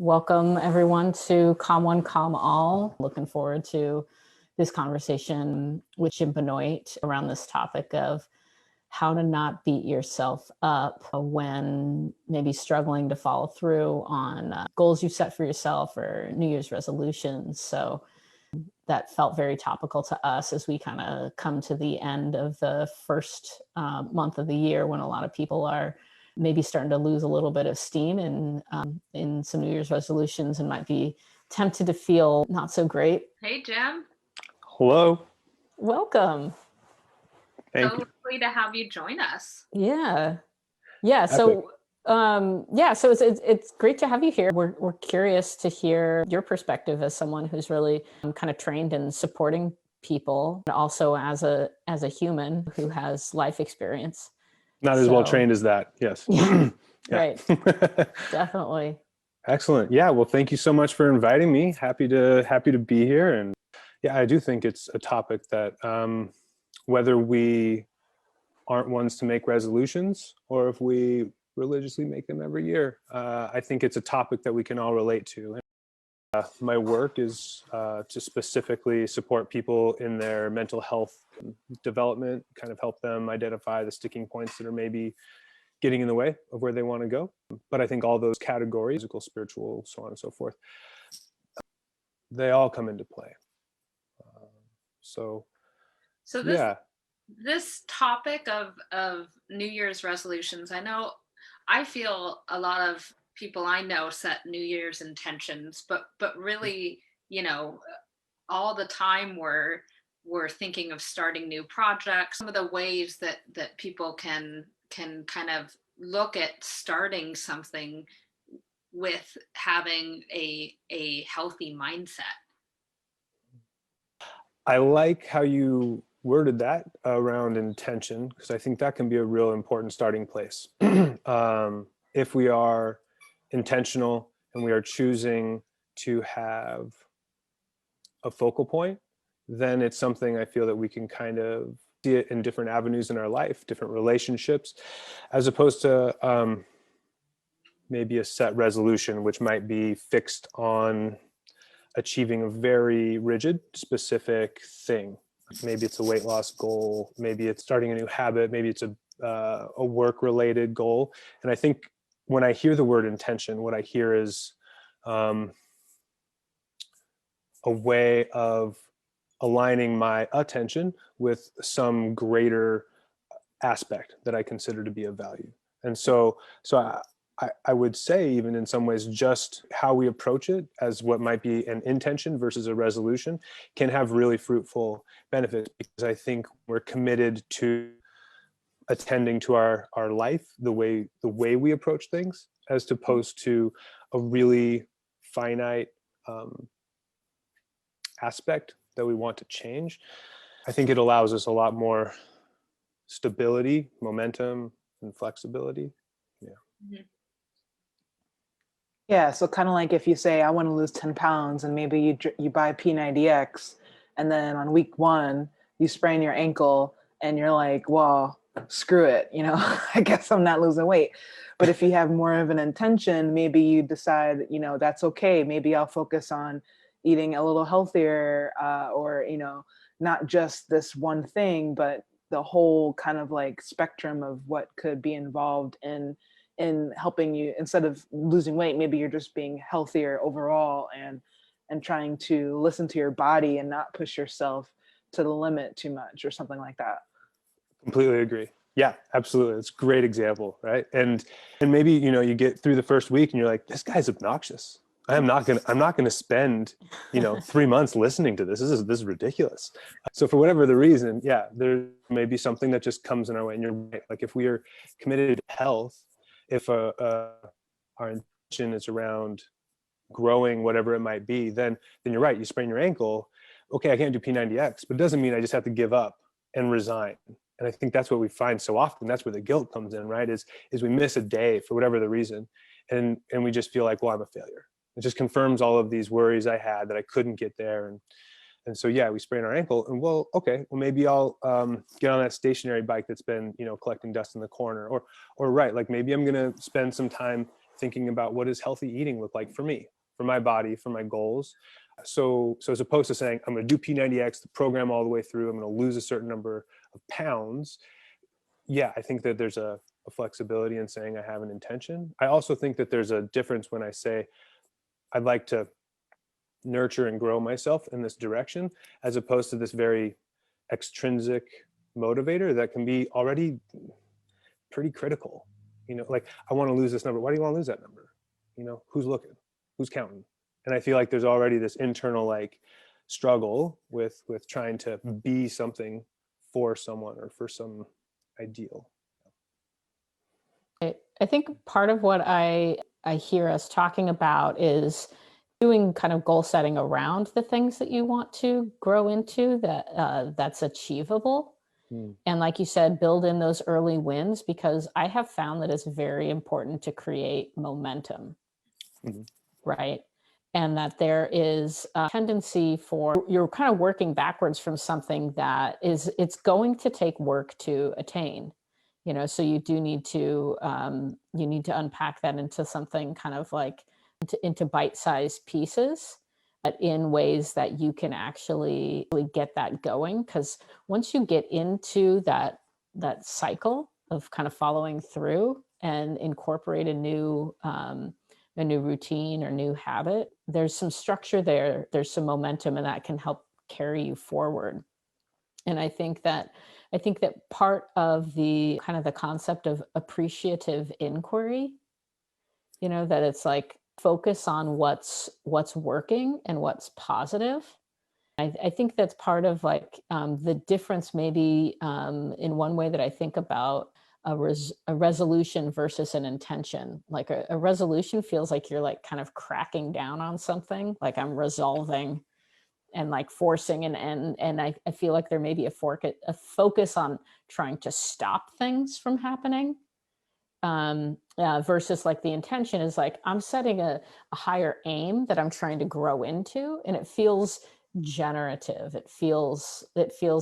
Welcome everyone to Calm One, Calm All. Looking forward to this conversation with Jim Benoit around this topic of how to not beat yourself up when maybe struggling to follow through on goals you set for yourself or New Year's resolutions. So that felt very topical to us as we kind of come to the end of the first month of the year when a lot of people are maybe starting to lose a little bit of steam in some New Year's resolutions and might be tempted to feel not so great. Hey, Jim. Hello. Welcome. Thank so you. lovely to have you join us. Yeah. So it's great to have you here. We're curious to hear your perspective as someone who's really kind of trained in supporting people, and also as a human who has life experience. Not as well trained as that. Yes. Yeah. Right. Definitely. Excellent. Yeah. Well, thank you so much for inviting me. Happy to be here. And yeah, I do think it's a topic that whether we aren't ones to make resolutions or if we religiously make them every year, I think it's a topic that we can all relate to. My work is to specifically support people in their mental health development, kind of help them identify the sticking points that are maybe getting in the way of where they want to go. But I think all those categories, physical, spiritual, so on and so forth, they all come into play. So this topic of New Year's resolutions, I feel a lot of people I know set New Year's intentions, but really, all the time we're thinking of starting new projects. Some of the ways that people can kind of look at starting something with having a healthy mindset. I like how you worded that around intention, because I think that can be a real important starting place. If we are intentional and we are choosing to have a focal point, then it's something I feel that we can kind of see it in different avenues in our life, different relationships, as opposed to maybe a set resolution, which might be fixed on achieving a very rigid, specific thing. Maybe it's a weight loss goal, maybe it's starting a new habit, maybe it's a work-related goal. And I think when I hear the word intention, what I hear is a way of aligning my attention with some greater aspect that I consider to be of value. And so I would say, even in some ways, just how we approach it as what might be an intention versus a resolution can have really fruitful benefits, because I think we're committed to attending to our life the way we approach things, as opposed to a really finite aspect that we want to change. I think it allows us a lot more stability, momentum, and flexibility. Yeah. Mm-hmm. Yeah, so kind of like if you say, I want to lose 10 pounds, and maybe you buy P90X, and then on week 1, you sprain your ankle, and you're like, well, screw it, I guess I'm not losing weight. But if you have more of an intention, maybe you decide, that's okay. Maybe I'll focus on eating a little healthier, or, not just this one thing, but the whole kind of like spectrum of what could be involved in helping you. Instead of losing weight, maybe you're just being healthier overall and trying to listen to your body and not push yourself to the limit too much or something like that. Completely agree. Yeah, absolutely. It's a great example, right? And maybe, you get through the first week and you're like, this guy's obnoxious. I'm not gonna spend, 3 months listening to this. This is ridiculous. So for whatever the reason, yeah, there may be something that just comes in our way. And you're right. Like, if we are committed to health, if our intention is around growing, whatever it might be, then you're right. You sprain your ankle. Okay, I can't do P90X, but it doesn't mean I just have to give up and resign. And I think that's what we find so often. That's where the guilt comes in, right? Is we miss a day for whatever the reason, and we just feel like, well, I'm a failure. It just confirms all of these worries I had that I couldn't get there. And so, yeah, we sprain our ankle, and well, okay, well, maybe I'll get on that stationary bike that's been, collecting dust in the corner, or right, like maybe I'm going to spend some time thinking about what does healthy eating look like for me, for my body, for my goals. So as opposed to saying, I'm going to do P90X, the program all the way through, I'm going to lose a certain number of pounds. Yeah, I think that there's a flexibility in saying I have an intention. I also think that there's a difference when I say I'd like to nurture and grow myself in this direction, as opposed to this very extrinsic motivator that can be already pretty critical. Like, I want to lose this number. Why do you want to lose that number? Who's looking? Who's counting? And I feel like there's already this internal like struggle with trying to be something for someone or for some ideal. I think part of what I hear us talking about is doing kind of goal setting around the things that you want to grow into that's achievable. And like you said, build in those early wins, because I have found that it's very important to create momentum, right? And that there is a tendency for you're kind of working backwards from something that it's going to take work to attain, so you do need to unpack that into something kind of like into bite-sized pieces, but in ways that you can actually get that going. Because once you get into that cycle of kind of following through and incorporate a new routine or new habit, there's some structure there, there's some momentum, and that can help carry you forward. And I think that part of the kind of the concept of appreciative inquiry, that it's like focus on what's working and what's positive. I think that's part of like the difference maybe in one way that I think about a resolution versus an intention. Like a resolution feels like you're like kind of cracking down on something, like I'm resolving and like forcing an end. And I feel like there may be a focus on trying to stop things from happening. Versus like the intention is like I'm setting a higher aim that I'm trying to grow into, and it feels generative. It feels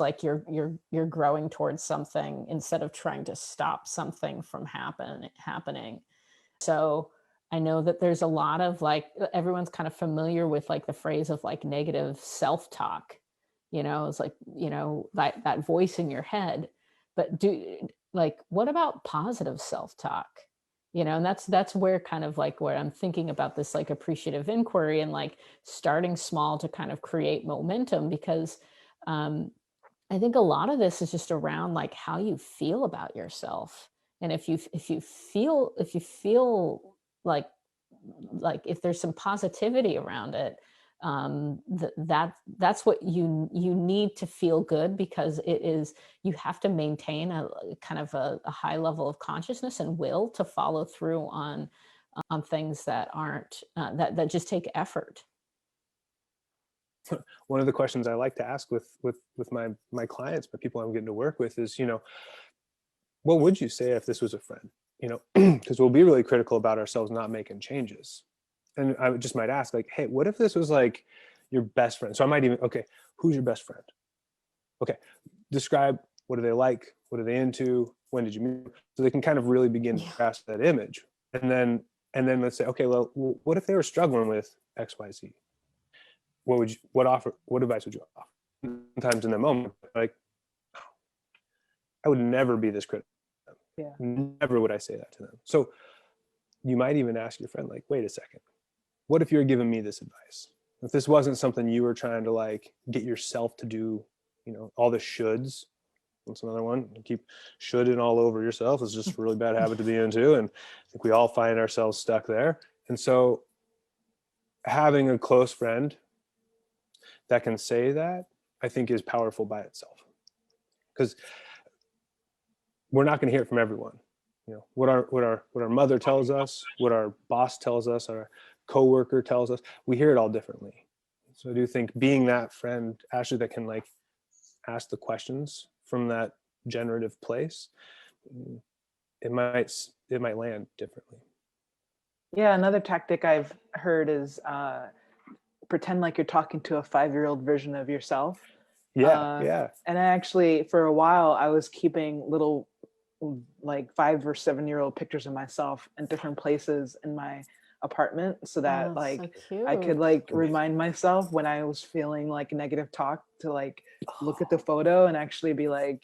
like you're growing towards something instead of trying to stop something from happening. So I know that there's a lot of like everyone's kind of familiar with like the phrase of like negative self-talk. It's like that voice in your head, but what about positive self-talk? And that's where kind of like where I'm thinking about this like appreciative inquiry and like starting small to kind of create momentum, because I think a lot of this is just around like how you feel about yourself. And if you feel like if there's some positivity around it, that's what you need to feel good, because you have to maintain a kind of a high level of consciousness and will to follow through on things that aren't that just take effort. One of the questions I like to ask with my clients, but people I'm getting to work with, is what would you say if this was a friend? Because we'll be really critical about ourselves not making changes. And I just might ask, like, hey, what if this was like your best friend? So I might even, okay, who's your best friend? Okay, describe, what are they like? What are they into? When did you meet? So they can kind of really begin to grasp that image. And then let's say, okay, well, what if they were struggling with X, Y, Z? What advice would you offer? Sometimes in the moment, like, I would never be this critical. Yeah. Never would I say that to them. So you might even ask your friend, like, wait a second, what if you're giving me this advice? If this wasn't something you were trying to like get yourself to do, all the shoulds. That's another one. You keep shoulding all over yourself. It's just a really bad habit to be into. And I think we all find ourselves stuck there. And so having a close friend that can say that, I think, is powerful by itself. Because we're not going to hear it from everyone. What our mother tells us, what our boss tells us, our coworker tells us, we hear it all differently. So I do think being that friend, Ashley, that can like ask the questions from that generative place, it might land differently. Yeah, another tactic I've heard is pretend like you're talking to a 5-year-old version of yourself. Yeah. And I actually, for a while, I was keeping little like 5 or 7 year old pictures of myself in different places in my apartment so that Oh, like so I could cute. like remind myself when I was feeling like negative talk to like look at the photo and actually be like,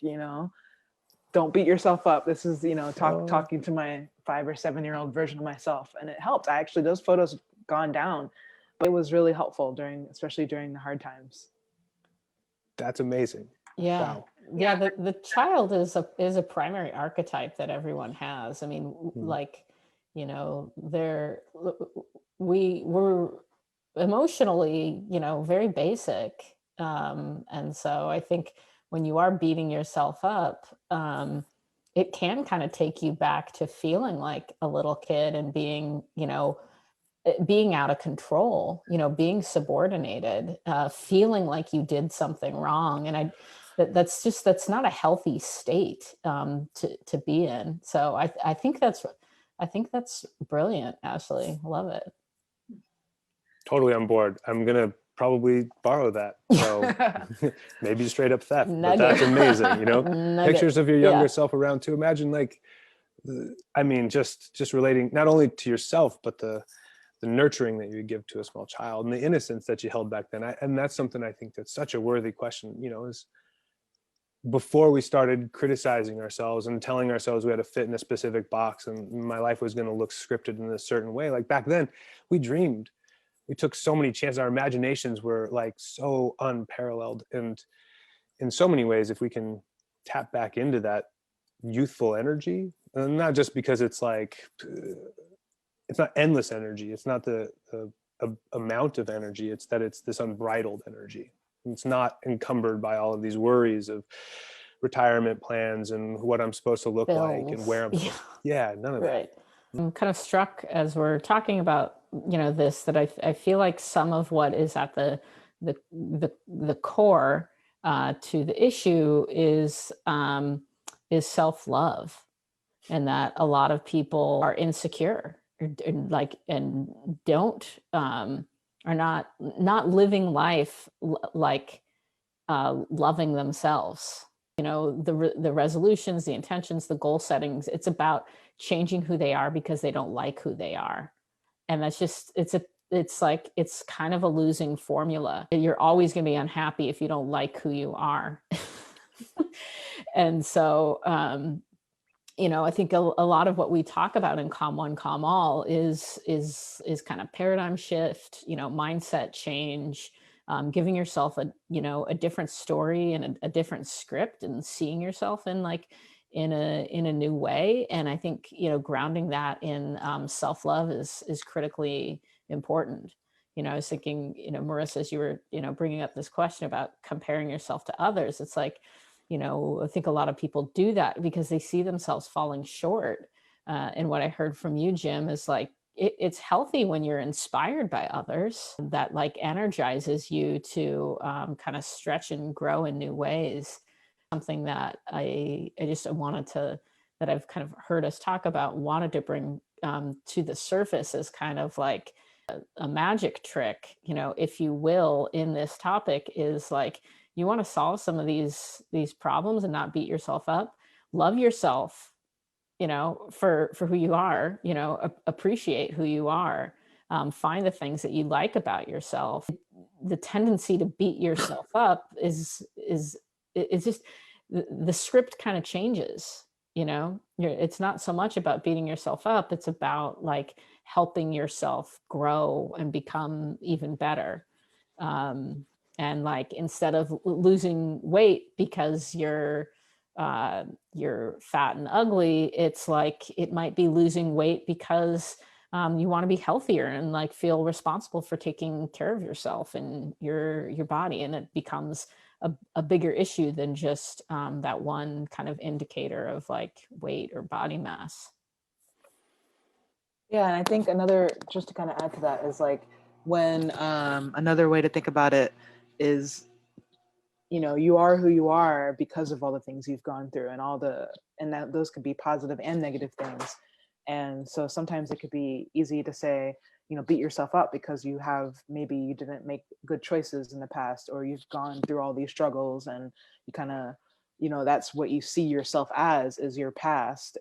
don't beat yourself up. This is, Oh, talking to my 5 or 7 year old version of myself. And it helped. I actually, those photos gone down, but it was really helpful especially during the hard times. that's amazing. Yeah. Wow. Yeah, Yeah. the child is a primary archetype that everyone has. I mean, Mhm. like, they're we were emotionally, very basic. And so I think when you are beating yourself up, it can kind of take you back to feeling like a little kid and being out of control, being subordinated, feeling like you did something wrong. And that's not a healthy state to be in. So I think that's brilliant, Ashley. Love it. Totally on board. I'm gonna probably borrow that. So maybe straight up theft, but Nugget. that's amazing. Nugget. Pictures of your Yeah. younger self around too. Imagine like, I mean, just relating not only to yourself, but the nurturing that you would give to a small child and the innocence that you held back then. And that's something I think that's such a worthy question. Is before we started criticizing ourselves and telling ourselves we had to fit in a specific box and my life was going to look scripted in a certain way. Like back then, we dreamed. We took so many chances. Our imaginations were like so unparalleled. And in so many ways, if we can tap back into that youthful energy, and not just because it's like, it's not endless energy. It's not the amount of energy. It's that it's this unbridled energy. It's not encumbered by all of these worries of retirement plans and what I'm supposed to look like and Bills. where I'm Yeah. supposed yeah, none of that. Right. I'm kind of struck as we're talking about, this, that I feel like some of what is at the core to the issue is self-love, and that a lot of people are insecure and don't are not living life like loving themselves. The resolutions, the intentions, the goal settings, it's about changing who they are because they don't like who they are. And that's just it's kind of a losing formula. You're always going to be unhappy if you don't like who you are. And so I think a lot of what we talk about in Calm One, Calm All is kind of paradigm shift, mindset change, giving yourself a different story and a different script, and seeing yourself in a new way. And I think grounding that in self-love is critically important. I was thinking, Marissa, as you were bringing up this question about comparing yourself to others, it's like, I think a lot of people do that because they see themselves falling short. And what I heard from you, Jim, is like, it's healthy when you're inspired by others. That like energizes you to kind of stretch and grow in new ways. Something that I just wanted to, that I've kind of heard us talk about, wanted to bring to the surface as kind of like a magic trick, if you will, in this topic, is like, you want to solve some of these problems and not beat yourself up. Love yourself, for who you are, appreciate who you are. Find the things that you like about yourself. The tendency to beat yourself up is it's just the script kind of changes. It's not so much about beating yourself up. It's about like helping yourself grow and become even better. And like, instead of losing weight because you're fat and ugly, it's like it might be losing weight because you want to be healthier and like feel responsible for taking care of yourself and your body, and it becomes a bigger issue than just that one kind of indicator of like weight or body mass. Yeah, and I think another, just to kind of add to that, is like when another way to think about it is, you are who you are because of all the things you've gone through and that those could be positive and negative things. And so sometimes it could be easy to say, beat yourself up because maybe you didn't make good choices in the past, or you've gone through all these struggles and you kind of you know, that's what you see yourself as, is your past.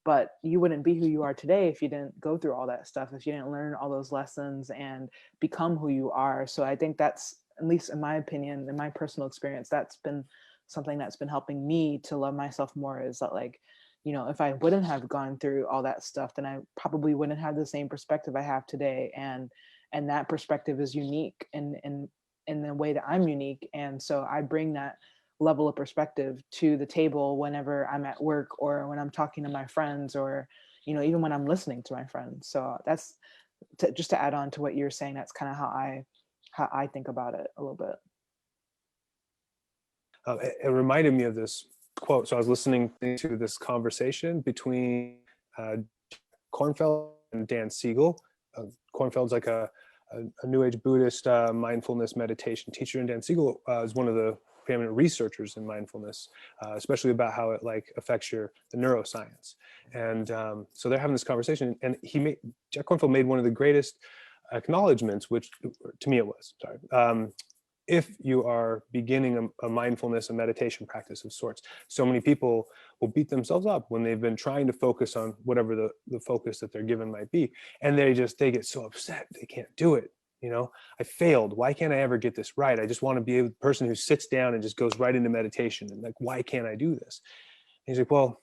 But you wouldn't be who you are today if you didn't go through all that stuff, if you didn't learn all those lessons and become who you are. So I think that's, at least in my opinion, in my personal experience, that's been something that's been helping me to love myself more, is that, like, you know, if I wouldn't have gone through all that stuff, then I probably wouldn't have the same perspective I have today. And that perspective is unique in the way that I'm unique. And so I bring that level of perspective to the table whenever I'm at work, or when I'm talking to my friends, or, you know, even when I'm listening to my friends. So that's just to add on to what you're saying. That's kind of how I think about it a little bit. It reminded me of this quote. So I was listening to this conversation between Kornfeld and Dan Siegel. Kornfeld's like a New Age Buddhist mindfulness meditation teacher, and Dan Siegel is one of the preeminent researchers in mindfulness, especially about how it like affects the neuroscience. And so they're having this conversation, and Jack Kornfeld made one of the greatest acknowledgments, which to me it was, if you are beginning a mindfulness, a meditation practice of sorts, so many people will beat themselves up when they've been trying to focus on whatever the focus that they're given might be. And they get so upset, they can't do it. You know, I failed. Why can't I ever get this right? I just want to be a person who sits down and just goes right into meditation. And like, why can't I do this? And he's like, well,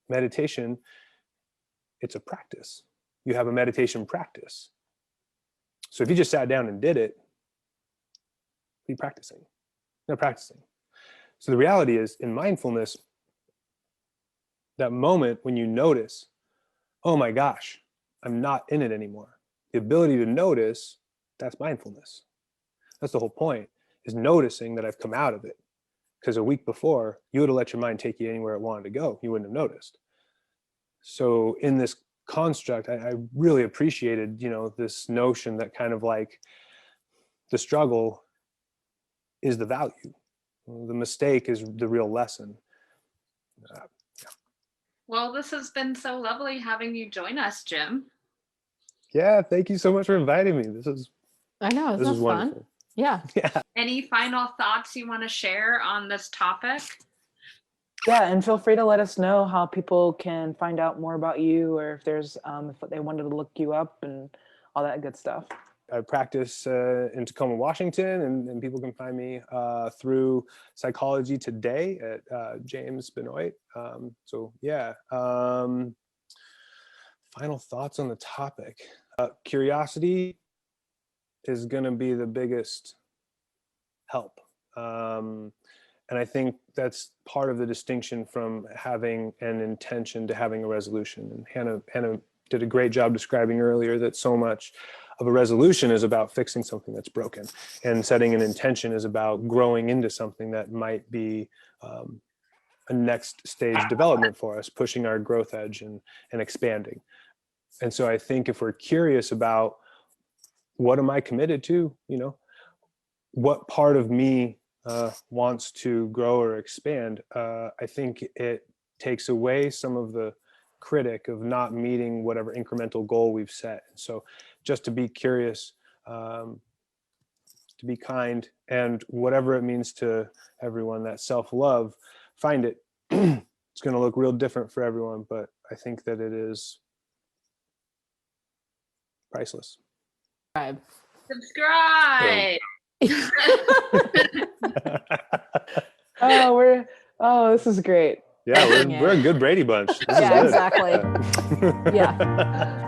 meditation, it's a practice. You have a meditation practice. So if you just sat down and did it, be practicing. Not practicing. So the reality is, in mindfulness, that moment when you notice, oh my gosh, I'm not in it anymore. The ability to notice, that's mindfulness. That's the whole point, is noticing that I've come out of it. Because a week before, you would have let your mind take you anywhere it wanted to go. You wouldn't have noticed. So in this construct, I really appreciated, you know, this notion that kind of like the struggle is the value. The mistake is the real lesson. Well, this has been so lovely having you join us, Jim. Yeah, thank you so much for inviting me. I know, this is fun. wonderful. Yeah. Any final thoughts you want to share on this topic? Yeah, and feel free to let us know how people can find out more about you, or if there's if they wanted to look you up and all that good stuff. I practice in Tacoma, Washington, and people can find me through Psychology Today at James Benoit. So yeah, final thoughts on the topic. Curiosity is going to be the biggest help. And I think that's part of the distinction from having an intention to having a resolution. And Hannah did a great job describing earlier that so much of a resolution is about fixing something that's broken, and setting an intention is about growing into something that might be a next stage development for us, pushing our growth edge and expanding. And so I think if we're curious about what am I committed to, you know, what part of me wants to grow or expand, I think it takes away some of the critic of not meeting whatever incremental goal we've set. So just to be curious, to be kind, and whatever it means to everyone, that self-love, find it. It's going to look real different for everyone, but I think that it is priceless. Subscribe. This is great. Yeah, we're a good Brady bunch. This Yeah, is good. exactly. Yeah.